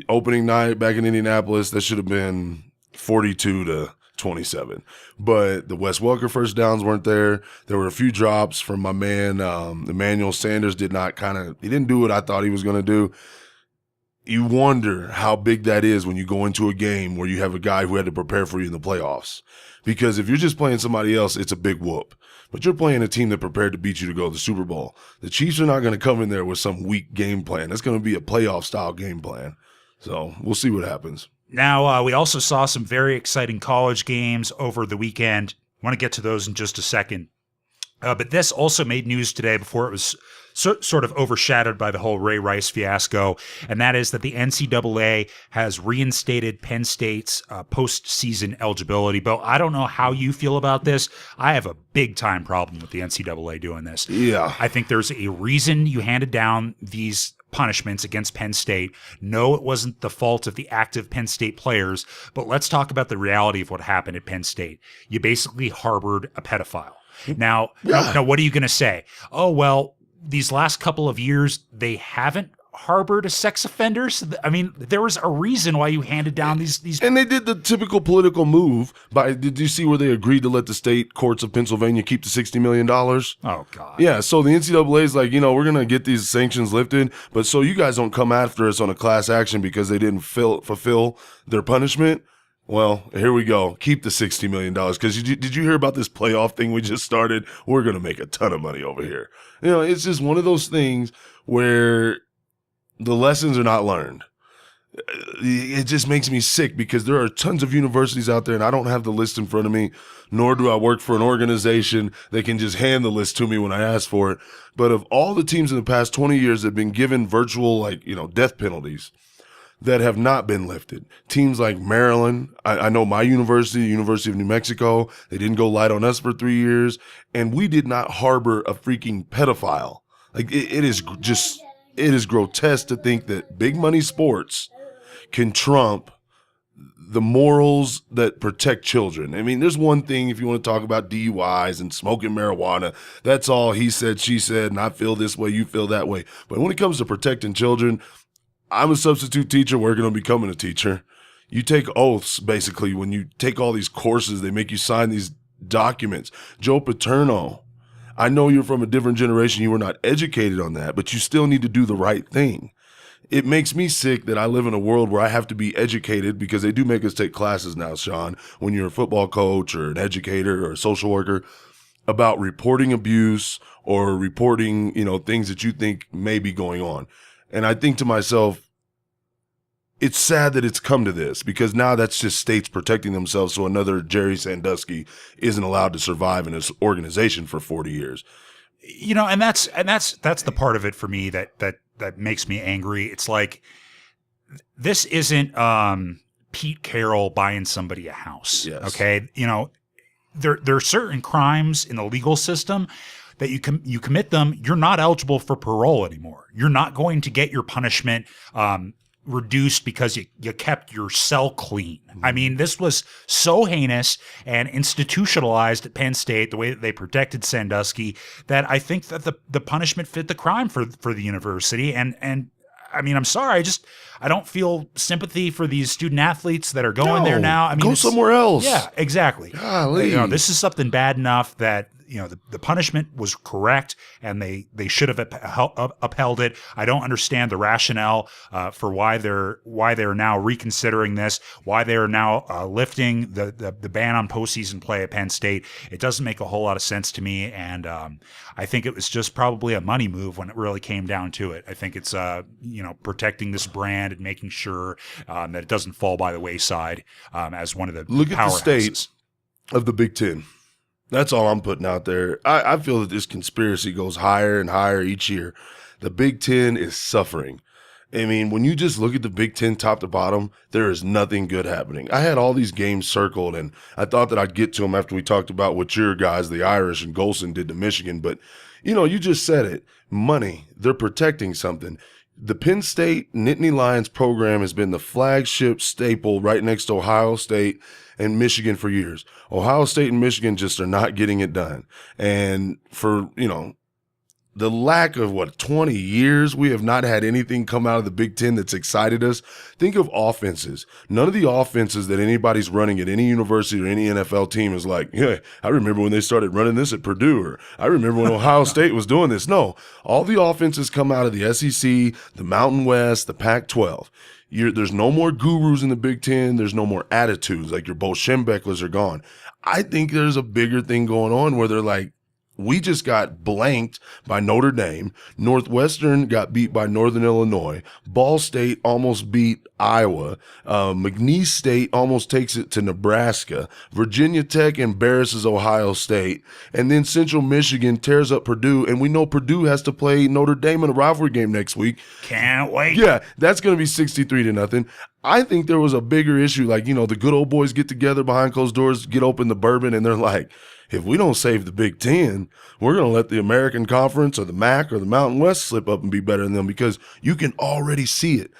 Speaker 2: Opening night back in Indianapolis, that should have been 42-27. But the Wes Welker first downs weren't there. There were a few drops from my man, Emmanuel Sanders he didn't do what I thought he was going to do. You wonder how big that is when you go into a game where you have a guy who had to prepare for you in the playoffs. Because if you're just playing somebody else, it's a big whoop. But you're playing a team that prepared to beat you to go to the Super Bowl. The Chiefs are not going to come in there with some weak game plan. It's going to be a playoff-style game plan. So we'll see what happens.
Speaker 1: Now, we also saw some very exciting college games over the weekend. I want to get to those in just a second. But this also made news today before it was sort of overshadowed by the whole Ray Rice fiasco, and that is that the NCAA has reinstated Penn State's postseason eligibility. But I don't know how you feel about this. I have a big-time problem with the NCAA doing this.
Speaker 2: Yeah.
Speaker 1: I think there's a reason you handed down these punishments against Penn State. No, it wasn't the fault of the active Penn State players, but let's talk about the reality of what happened at Penn State. You basically harbored a pedophile. Now, what are you going to say? Oh, well, these last couple of years, they haven't harbored a sex offender. So I mean, there was a reason why you handed down these. And
Speaker 2: they did the typical political move. Did you see where they agreed to let the state courts of Pennsylvania keep the $60 million?
Speaker 1: Oh, God.
Speaker 2: Yeah, so the NCAA is like, we're going to get these sanctions lifted, but so you guys don't come after us on a class action because they didn't fulfill their punishment. Well, here we go. Keep the $60 million. Because did you hear about this playoff thing we just started? We're going to make a ton of money over here. It's just one of those things where the lessons are not learned. It just makes me sick because there are tons of universities out there, and I don't have the list in front of me, nor do I work for an organization that can just hand the list to me when I ask for it. But of all the teams in the past 20 years that have been given virtual, death penalties that have not been lifted, teams like Maryland, I know my university, University of New Mexico, they didn't go light on us for 3 years, and we did not harbor a freaking pedophile. Like, it is grotesque to think that big money sports can trump the morals that protect children. I mean, there's one thing if you want to talk about DUIs and smoking marijuana, that's all he said, she said, and I feel this way, you feel that way. But when it comes to protecting children, I'm a substitute teacher working on becoming a teacher. You take oaths, basically, when you take all these courses, they make you sign these documents. Joe Paterno, I know you're from a different generation, you were not educated on that, but you still need to do the right thing. It makes me sick that I live in a world where I have to be educated because they do make us take classes now, Sean, when you're a football coach or an educator or a social worker, about reporting abuse or reporting, things that you think may be going on. And I think to myself, it's sad that it's come to this because now that's just states protecting themselves so another Jerry Sandusky isn't allowed to survive in this organization for 40 years.
Speaker 1: And that's the part of it for me that makes me angry. It's like, this isn't Pete Carroll buying somebody a house.
Speaker 2: Yes.
Speaker 1: Okay. There are certain crimes in the legal system that you commit them, you're not eligible for parole anymore. You're not going to get your punishment reduced because you kept your cell clean. I mean, this was so heinous and institutionalized at Penn State, the way that they protected Sandusky, that I think that the punishment fit the crime for the university. And I mean, I'm sorry, I don't feel sympathy for these student athletes that are going there now. I mean,
Speaker 2: go somewhere else.
Speaker 1: Yeah, exactly.
Speaker 2: Golly.
Speaker 1: This is something bad enough that the punishment was correct, and they should have upheld it. I don't understand the rationale for why they're now reconsidering this, why they are now lifting the ban on postseason play at Penn State. It doesn't make a whole lot of sense to me, and I think it was just probably a money move when it really came down to it. I think it's protecting this brand and making sure that it doesn't fall by the wayside as one of the
Speaker 2: look at the
Speaker 1: powerhouses.
Speaker 2: state of the Big Ten. That's all I'm putting out there. I feel that this conspiracy goes higher and higher each year. The Big Ten is suffering. I mean, when you just look at the Big Ten top to bottom, there is nothing good happening. I had all these games circled, and I thought that I'd get to them after we talked about what your guys, the Irish and Golson, did to Michigan. But, you just said it. Money. They're protecting something. The Penn State Nittany Lions program has been the flagship staple right next to Ohio State and Michigan for years. Ohio State and Michigan just are not getting it done. And for, the lack of 20 years, we have not had anything come out of the Big Ten that's excited us. Think of offenses. None of the offenses that anybody's running at any university or any NFL team is like, yeah, I remember when they started running this at Purdue, or I remember when Ohio State was doing this. No, all the offenses come out of the SEC, the Mountain West, the Pac-12. There's no more gurus in the Big Ten. There's no more attitudes. Like your Bo Schembechlers are gone. I think there's a bigger thing going on where they're like, we just got blanked by Notre Dame. Northwestern got beat by Northern Illinois. Ball State almost beat Iowa. McNeese State almost takes it to Nebraska. Virginia Tech embarrasses Ohio State. And then Central Michigan tears up Purdue. And we know Purdue has to play Notre Dame in a rivalry game next week.
Speaker 1: Can't wait.
Speaker 2: Yeah, that's going to be 63-0. I think there was a bigger issue. Like, the good old boys get together behind closed doors, get open the bourbon, and they're like, if we don't save the Big Ten, we're going to let the American Conference or the MAC or the Mountain West slip up and be better than them, because you can already see it.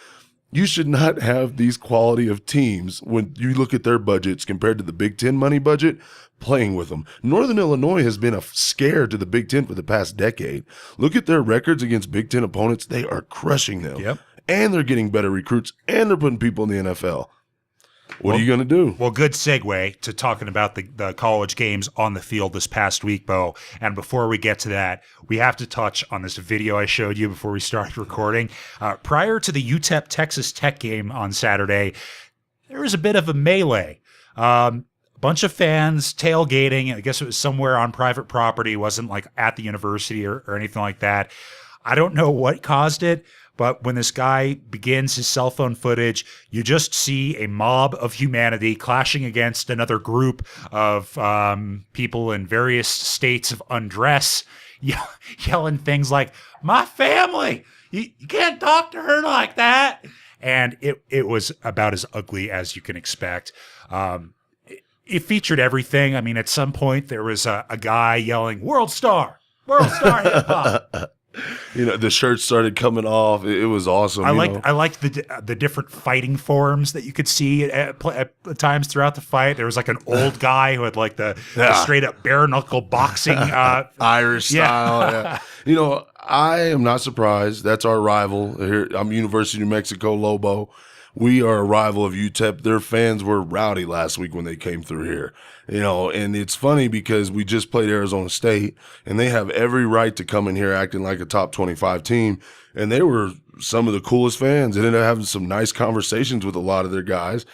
Speaker 2: You should not have these quality of teams when you look at their budgets compared to the Big Ten money budget playing with them. Northern Illinois has been a scare to the Big Ten for the past decade. Look at their records against Big Ten opponents. They are crushing them.
Speaker 1: Yep.
Speaker 2: And they're getting better recruits, and they're putting people in the NFL. What are you going to do?
Speaker 1: Well, good segue to talking about the college games on the field this past week, Bo. And before we get to that, we have to touch on this video I showed you before we started recording. Prior to the UTEP Texas Tech game on Saturday, there was a bit of a melee. Bunch of fans tailgating. I guess it was somewhere on private property. It wasn't like at the university or anything like that. I don't know what caused it, But when this guy begins his cell phone footage, you just see a mob of humanity clashing against another group of people in various states of undress, yelling things like, "My family! You can't talk to her like that!" And it was about as ugly as you can expect. It featured everything. I mean, at some point there was a guy yelling, World Star hip hop."
Speaker 2: The shirts started coming off. It was awesome.
Speaker 1: I liked the different fighting forms that you could see at times throughout the fight. There was like an old guy who had like the straight up bare knuckle boxing
Speaker 2: Irish style. Yeah. I am not surprised. That's our rival here. I'm University of New Mexico Lobo. We are a rival of UTEP. Their fans were rowdy last week when they came through here, and it's funny because we just played Arizona State and they have every right to come in here acting like a top 25 team. And they were some of the coolest fans. They ended up having some nice conversations with a lot of their guys,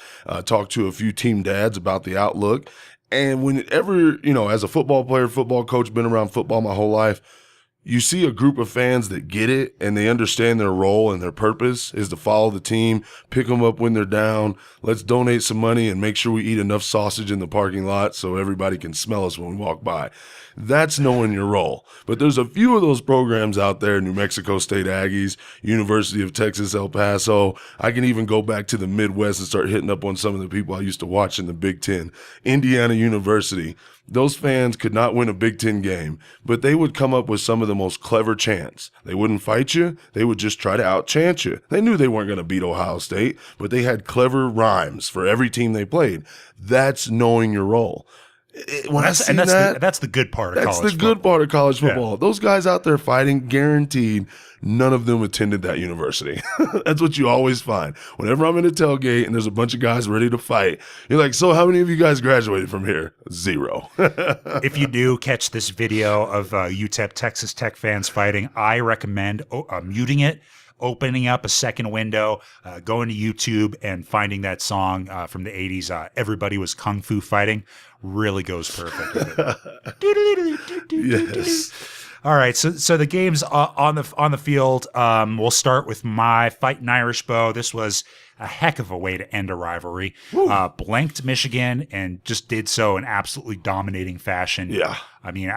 Speaker 2: talked to a few team dads about the outlook. And whenever, as a football player, football coach, been around football my whole life, you see a group of fans that get it and they understand their role and their purpose is to follow the team, pick them up when they're down. Let's donate some money and make sure we eat enough sausage in the parking lot so everybody can smell us when we walk by. That's knowing your role. But there's a few of those programs out there, New Mexico State Aggies, University of Texas, El Paso. I can even go back to the Midwest and start hitting up on some of the people I used to watch in the Big Ten. Indiana University. Those fans could not win a Big Ten game, but they would come up with some of the most clever chants. They wouldn't fight you. They would just try to out-chant you. They knew they weren't going to beat Ohio State, but they had clever rhymes for every team they played. That's knowing your role.
Speaker 1: That's the good part of college football.
Speaker 2: That's the good part of college football. Yeah. Those guys out there fighting, guaranteed none of them attended that university. That's what you always find. Whenever I'm in a tailgate and there's a bunch of guys ready to fight, you're like, so how many of you guys graduated from here? 0.
Speaker 1: If you do catch this video of UTEP Texas Tech fans fighting, I recommend muting it, opening up a second window, going to YouTube and finding that song from the 80s, Everybody Was Kung Fu Fighting. Really goes perfect with it.
Speaker 2: Yes.
Speaker 1: All right, so the games on the field. We'll start with my Fighting Irish Bow. This was a heck of a way to end a rivalry. Blanked Michigan and just did so in absolutely dominating fashion.
Speaker 2: Yeah,
Speaker 1: I mean,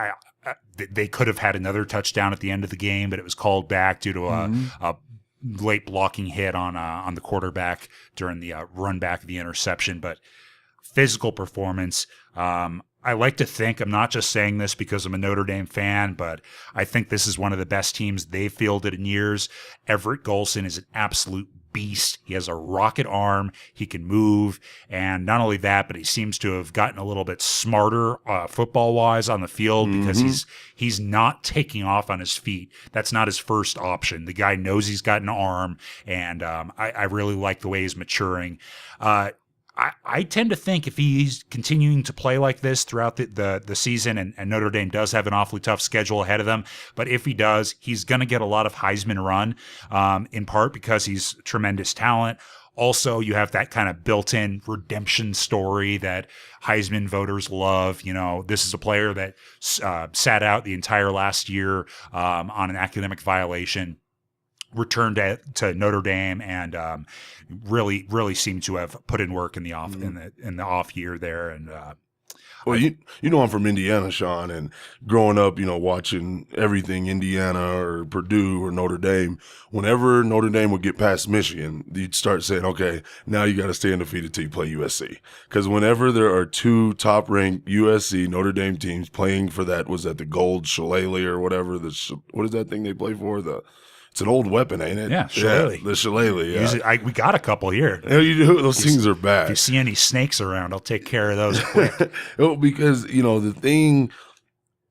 Speaker 1: they could have had another touchdown at the end of the game, but it was called back due to a late blocking hit on the quarterback during the run back of the interception. But physical performance. I like to think, I'm not just saying this because I'm a Notre Dame fan, but I think this is one of the best teams they've fielded in years. Everett Golson is an absolute beast. He has a rocket arm. He can move. And not only that, but he seems to have gotten a little bit smarter football-wise on the field because he's not taking off on his feet. That's not his first option. The guy knows he's got an arm, and I really like the way he's maturing. I tend to think if he's continuing to play like this throughout the season, and Notre Dame does have an awfully tough schedule ahead of them, but if he does, he's going to get a lot of Heisman run, in part because he's tremendous talent. Also, you have that kind of built-in redemption story that Heisman voters love. This is a player that sat out the entire last year on an academic violation, returned to Notre Dame, and really seemed to have put in work in the off in the off year there. And
Speaker 2: well, I'm from Indiana, Sean, and growing up, watching everything Indiana or Purdue or Notre Dame. Whenever Notre Dame would get past Michigan, you'd start saying, "Okay, now you got to stay undefeated till you play USC." Because whenever there are two top-ranked USC Notre Dame teams playing for was that the gold shillelagh or whatever? What is that thing they play for? It's an old weapon, ain't it?
Speaker 1: Yeah, shillelagh.
Speaker 2: Yeah, the shillelagh, yeah.
Speaker 1: We got a couple here.
Speaker 2: Yeah, you do. Those things are bad.
Speaker 1: If you see any snakes around, I'll take care of those quick.
Speaker 2: Because, the thing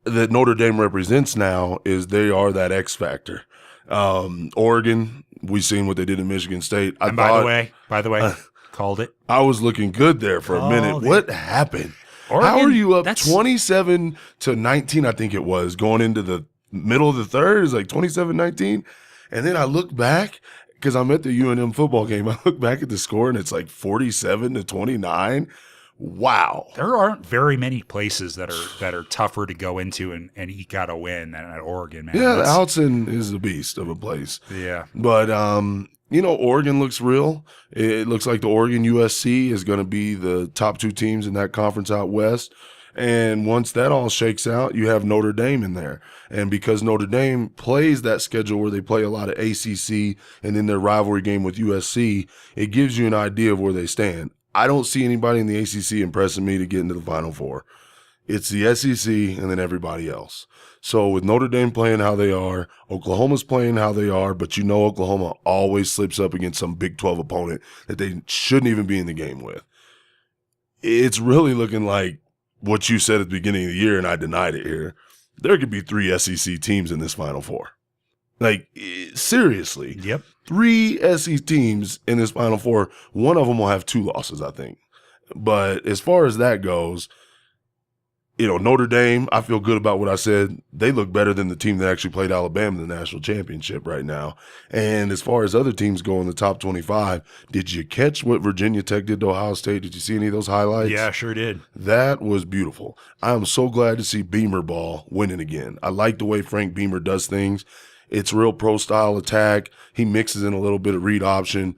Speaker 2: that Notre Dame represents now is they are that X factor. Oregon, we've seen what they did in Michigan State.
Speaker 1: By the way, called it.
Speaker 2: I was looking good there for a minute. What happened?
Speaker 1: Oregon,
Speaker 2: how are you up 27-19, I think it was, going into the middle of the third? It's like 27-19. And then I look back, because I'm at the UNM football game. I look back at the score, and it's like 47-29. Wow.
Speaker 1: There aren't very many places that are tougher to go into and eke out a win than at Oregon, man.
Speaker 2: Yeah, Alton is a beast of a place.
Speaker 1: Yeah.
Speaker 2: But, Oregon looks real. It looks like the Oregon USC is going to be the top two teams in that conference out west. And once that all shakes out, you have Notre Dame in there. And because Notre Dame plays that schedule where they play a lot of ACC and then their rivalry game with USC, it gives you an idea of where they stand. I don't see anybody in the ACC impressing me to get into the Final Four. It's the SEC and then everybody else. So with Notre Dame playing how they are, Oklahoma's playing how they are, but Oklahoma always slips up against some Big 12 opponent that they shouldn't even be in the game with. It's really looking like what you said at the beginning of the year, and I denied it here. There could be 3 SEC teams in this Final Four. Like, seriously.
Speaker 1: Yep.
Speaker 2: 3 SEC teams in this Final Four. One of them will have 2 losses, I think. But as far as that goes, Notre Dame, I feel good about what I said. They look better than the team that actually played Alabama in the national championship right now. And as far as other teams go in the top 25, did you catch what Virginia Tech did to Ohio State? Did you see any of those highlights?
Speaker 1: Yeah, sure did.
Speaker 2: That was beautiful. I am so glad to see Beamer ball winning again. I like the way Frank Beamer does things. It's real pro-style attack. He mixes in a little bit of read option.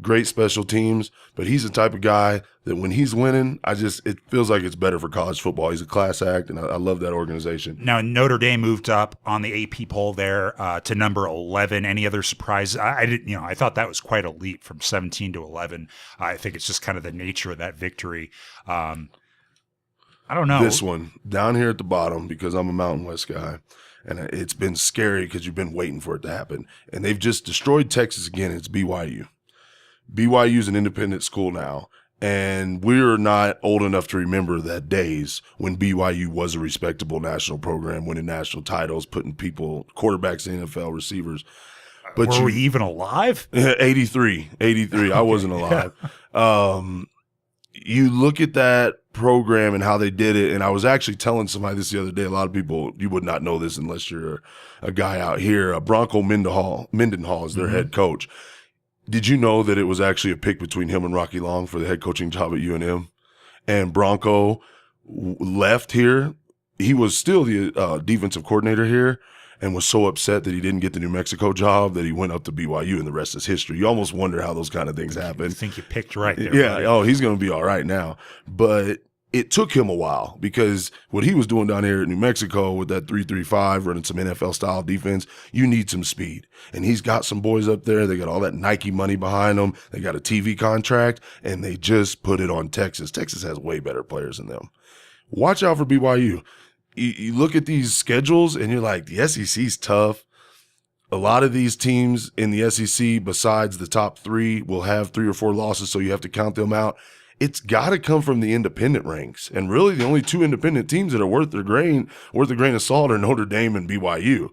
Speaker 2: Great special teams, but he's the type of guy that when he's winning, it feels like it's better for college football. He's a class act, and I love that organization.
Speaker 1: Now, Notre Dame moved up on the AP poll there to number 11. Any other surprises? I didn't, I thought that was quite a leap from 17 to 11. I think it's just kind of the nature of that victory. I don't know.
Speaker 2: This one, down here at the bottom, because I'm a Mountain West guy, and it's been scary because you've been waiting for it to happen. And they've just destroyed Texas again. It's BYU. BYU is an independent school now, and we're not old enough to remember that days when BYU was a respectable national program, winning national titles, putting quarterbacks in the NFL, receivers.
Speaker 1: But were we even alive?
Speaker 2: 83. I wasn't alive. You look at that program and how they did it, and I was actually telling somebody this the other day. A lot of people, you would not know this unless you're a guy out here. Bronco Mendenhall is their head coach. Did you know that it was actually a pick between him and Rocky Long for the head coaching job at UNM? And Bronco left here. He was still the defensive coordinator here and was so upset that he didn't get the New Mexico job that he went up to BYU, and the rest is history. You almost wonder how those kind of things happen.
Speaker 1: I think you picked right there.
Speaker 2: Yeah.
Speaker 1: Buddy.
Speaker 2: Oh, he's going to be all right now. But it took him a while because what he was doing down here at New Mexico with that 3-3-5, running some NFL-style defense, you need some speed. And he's got some boys up there. They got all that Nike money behind them. They got a TV contract, and they just put it on Texas. Texas has way better players than them. Watch out for BYU. You look at these schedules, and you're like, the SEC's tough. A lot of these teams in the SEC, besides the top 3, will have 3 or 4 losses, so you have to count them out. It's got to come from the independent ranks. And really the only 2 independent teams that are worth a grain of salt are Notre Dame and BYU.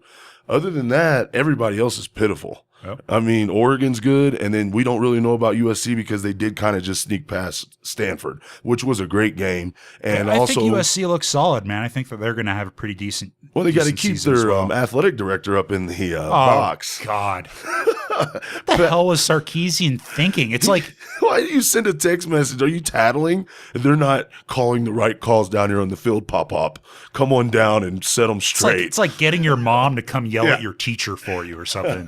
Speaker 2: Other than that, everybody else is pitiful. Yep. I mean, Oregon's good, and then we don't really know about USC because they did kind of just sneak past Stanford, which was a great game. And
Speaker 1: I think USC looks solid, man. I think that they're going to have a pretty decent.
Speaker 2: Well, they got to keep their athletic director up in the box.
Speaker 1: God. What the hell was Sarkisian thinking? It's like,
Speaker 2: why do you send a text message? Are you tattling? They're not calling the right calls down here on the field. Pop. Come on down and set them straight.
Speaker 1: It's like getting your mom to come yell at your teacher for you or something.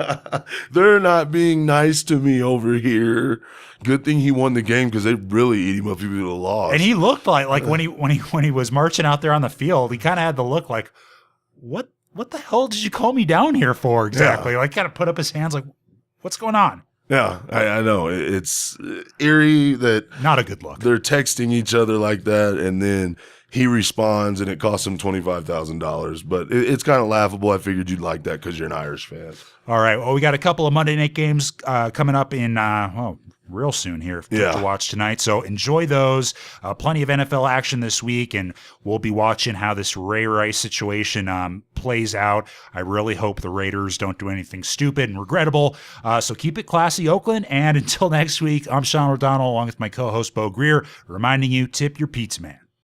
Speaker 2: They're not being nice to me over here. Good thing he won the game because they really eat him up if he would have lost.
Speaker 1: And he looked like when he was marching out there on the field, he kind of had the look like, what the hell did you call me down here for exactly?
Speaker 2: Yeah.
Speaker 1: Like kind of put up his hands like, what's going on?
Speaker 2: Yeah, I know. It's eerie that
Speaker 1: not a good look.
Speaker 2: They're texting each other like that, and then he responds, and it costs him $25,000. But it's kind of laughable. I figured you'd like that because you're an Irish fan.
Speaker 1: All right. Well, we got a couple of Monday night games coming up in real soon here to watch tonight. So enjoy those. Plenty of NFL action this week, and we'll be watching how this Ray Rice situation plays out. I really hope the Raiders don't do anything stupid and regrettable. So keep it classy, Oakland. And until next week, I'm Sean O'Donnell along with my co-host Bo Greer, reminding you, tip your pizza man.